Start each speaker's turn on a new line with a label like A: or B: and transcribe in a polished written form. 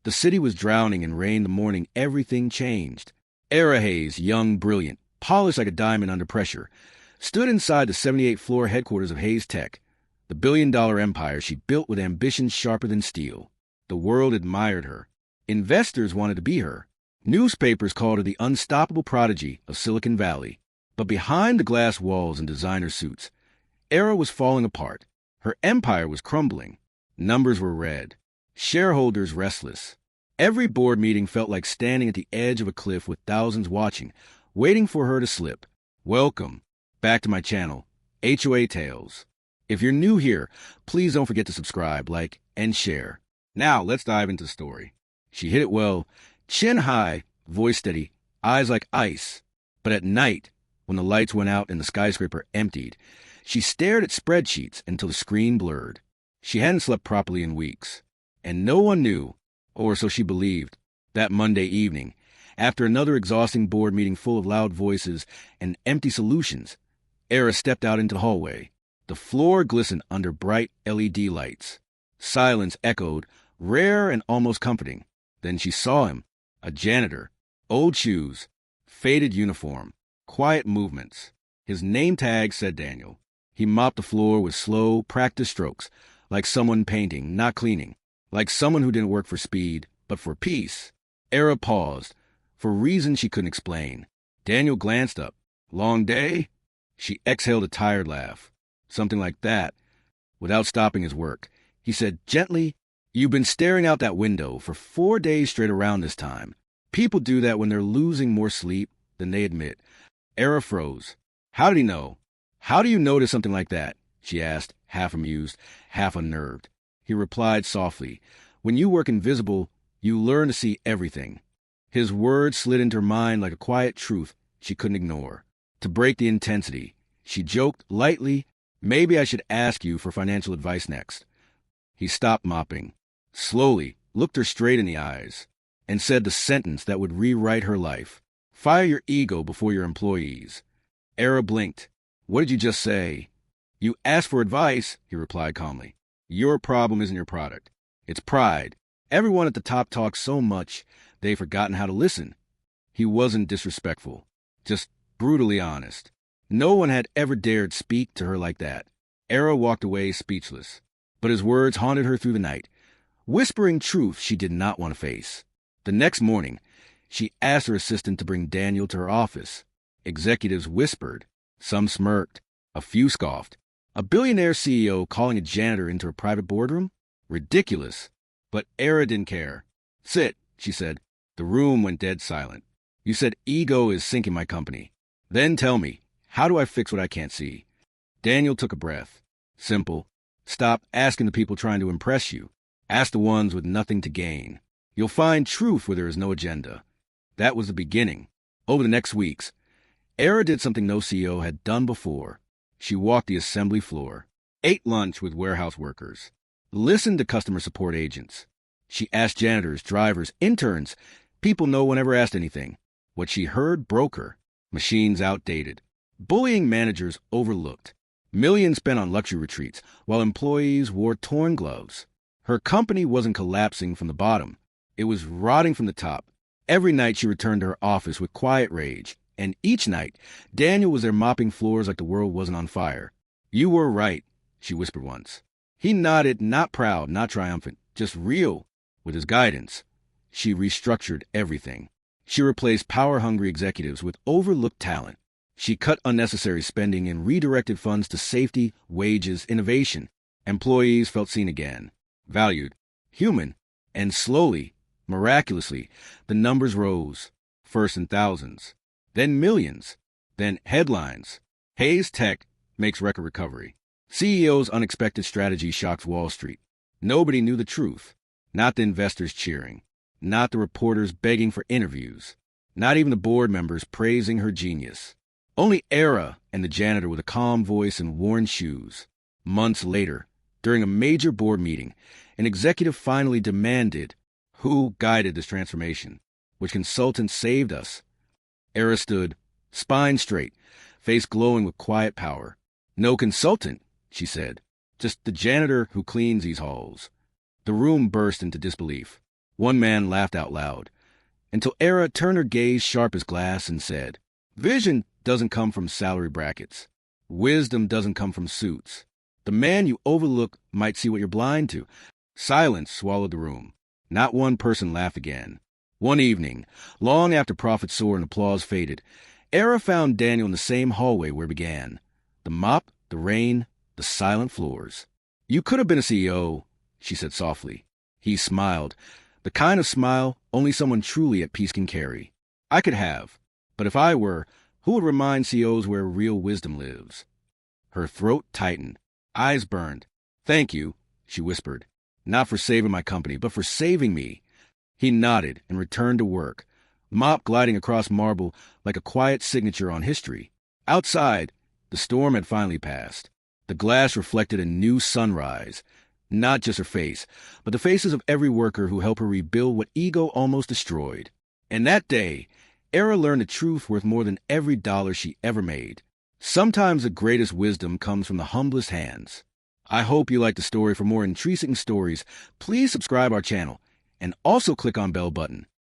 A: The city was drowning in rain the morning everything changed. Era Hayes, young, brilliant, polished like a diamond under pressure, stood inside the 78th floor headquarters of Hayes Tech, the billion-dollar empire she built with ambitions sharper than steel. The world admired her. Investors wanted to be her. Newspapers called her the unstoppable prodigy of Silicon Valley. But behind the glass walls and designer suits, Era was falling apart. Her empire was crumbling. Numbers were red. Shareholders restless. Every board meeting felt like standing at the edge of a cliff with thousands watching, waiting for her to slip. Welcome back to my channel, HOA Tales. If you're new here, please don't forget to subscribe, like, and share. Now, let's dive into the story. She hit it well, chin high, voice steady, eyes like ice. But at night, when the lights went out and the skyscraper emptied, she stared at spreadsheets until the screen blurred. She hadn't slept properly in weeks. And no one knew, or so she believed, that Monday evening, after another exhausting board meeting full of loud voices and empty solutions, Era stepped out into the hallway. The floor glistened under bright LED lights. Silence echoed, rare and almost comforting. Then she saw him, a janitor, old shoes, faded uniform, quiet movements. His name tag said Daniel. He mopped the floor with slow, practiced strokes, like someone painting, not cleaning, like someone who didn't work for speed, but for peace. Era paused, for reasons she couldn't explain. Daniel glanced up. Long day? She exhaled a tired laugh. Something like that. Without stopping his work, he said gently, "You've been staring out that window for 4 days straight around this time. People do that when they're losing more sleep than they admit." Era froze. How did he know? How do you notice something like that? She asked, half amused, half unnerved. He replied softly, "When you work invisible, you learn to see everything." His words slid into her mind like a quiet truth she couldn't ignore. To break the intensity, she joked lightly, "Maybe I should ask you for financial advice next." He stopped mopping, slowly looked her straight in the eyes, and said the sentence that would rewrite her life. "Fire your ego before your employees." Era blinked. "What did you just say?" "You asked for advice," he replied calmly. "Your problem isn't your product. It's pride. Everyone at the top talks so much, they've forgotten how to listen." He wasn't disrespectful, just brutally honest. No one had ever dared speak to her like that. Era walked away speechless, but his words haunted her through the night, whispering truth she did not want to face. The next morning, she asked her assistant to bring Daniel to her office. Executives whispered. Some smirked. A few scoffed. A billionaire CEO calling a janitor into a private boardroom? Ridiculous. But Era didn't care. "Sit," she said. The room went dead silent. "You said ego is sinking my company. Then tell me, how do I fix what I can't see?" Daniel took a breath. Simple. Stop asking the people trying to impress you. Ask the ones with nothing to gain. You'll find truth where there is no agenda. That was the beginning. Over the next weeks, Era did something no CEO had done before. She walked the assembly floor, ate lunch with warehouse workers, listened to customer support agents. She asked janitors, drivers, interns, people no one ever asked anything. What she heard broke her. Machines outdated. Bullying managers overlooked. Millions spent on luxury retreats, while employees wore torn gloves. Her company wasn't collapsing from the bottom. It was rotting from the top. Every night she returned to her office with quiet rage. And each night, Daniel was there mopping floors like the world wasn't on fire. "You were right," she whispered once. He nodded, not proud, not triumphant, just real. With his guidance, she restructured everything. She replaced power-hungry executives with overlooked talent. She cut unnecessary spending and redirected funds to safety, wages, innovation. Employees felt seen again, valued, human, and slowly, miraculously, the numbers rose, first in thousands. Then millions, then headlines. Hayes Tech makes record recovery. CEO's unexpected strategy shocks Wall Street. Nobody knew the truth. Not the investors cheering. Not the reporters begging for interviews. Not even the board members praising her genius. Only Era and the janitor with a calm voice and worn shoes. Months later, during a major board meeting, an executive finally demanded, "Who guided this transformation? Which consultant saved us?" Era stood, spine straight, face glowing with quiet power. "No consultant," she said. "Just the janitor who cleans these halls." The room burst into disbelief. One man laughed out loud, until Era turned her gaze sharp as glass and said, "Vision doesn't come from salary brackets. Wisdom doesn't come from suits. The man you overlook might see what you're blind to." Silence swallowed the room. Not one person laughed again. One evening, long after profit soared and applause faded, Era found Daniel in the same hallway where it began. The mop, the rain, the silent floors. "You could have been a CEO," she said softly. He smiled, the kind of smile only someone truly at peace can carry. "I could have, but if I were, who would remind CEOs where real wisdom lives?" Her throat tightened, eyes burned. "Thank you," she whispered. "Not for saving my company, but for saving me." He nodded and returned to work, mop gliding across marble like a quiet signature on history. Outside, the storm had finally passed. The glass reflected a new sunrise. Not just her face, but the faces of every worker who helped her rebuild what ego almost destroyed. And that day, Era learned a truth worth more than every dollar she ever made. Sometimes the greatest wisdom comes from the humblest hands. I hope you liked the story. For more intriguing stories, please subscribe our channel and also click on bell button.